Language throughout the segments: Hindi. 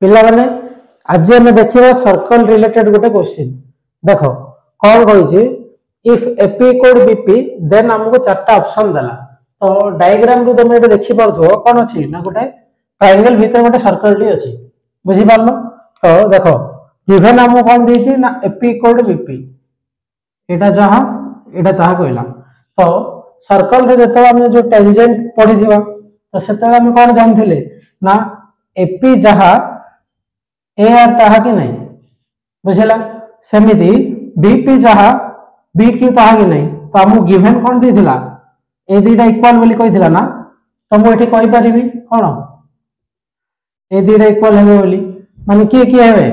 पिला माने आज हम देखिए सर्कल रिलेटेड गोटे क्वेश्चन देख कौन कही if AP equal BP then हमको चार्टा ऑप्शन देला तो डायग्राम रू तुम ये देखि पारथो कौन अच्छी ना गोटे ट्रायंगल भीतर गोटे सर्कल टी अच्छी बुझी पारल तो देख गिवन हमको कौन देछि ना एपी इक्वल बीपी एटा जहां एटा ताहा कहला तो सर्कल रे जतो हम जो टेंजेंट पढी दिबा तो सेते हम कौन जानथिले ना एपी जहां ए आर ताहा कि नहीं बुझला सेमिति बीपी जहां बी क्यू ताहा कि नहीं तो हमको गिवन कौन देथिला ए दुईटा इक्वल बोली कहिथिला ना तो मु एठी कहि परिबी कोन ए दुईटा इक्वल हेबे बोली माने की हेबे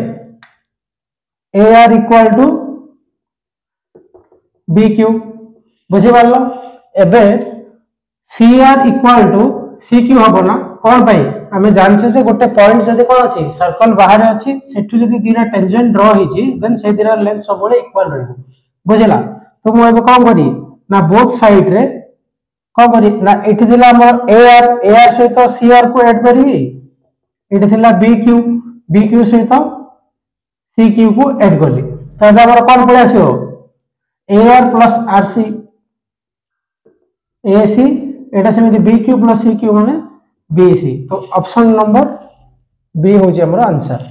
A R equal to B Q बुझी पारलो एबे C R equal to C Q हबो ना कौन पाई आमे जानछे से गोटे पॉइंट जदी कोन अछि सर्कल बाहर अछि सेठु जदी दीरा टेंजेंट ड्रॉ हिची देन से दीरा लेंथ सबले इक्वल रहबो बुझला तो मु एबे कोन करी ना बोथ साइड रे कोन करी ना एठी दिला हमर ए आर सहित सी आर को ऐड करबी एठी थिला बी क्यू सहित सी क्यू को ऐड करली तो एबे हमर कोन पळे आसीओ A R plus R C A C एटा सेमिति B Q plus C Q माने बी सी तो ऑप्शन नंबर बी हो जे हमर आंसर।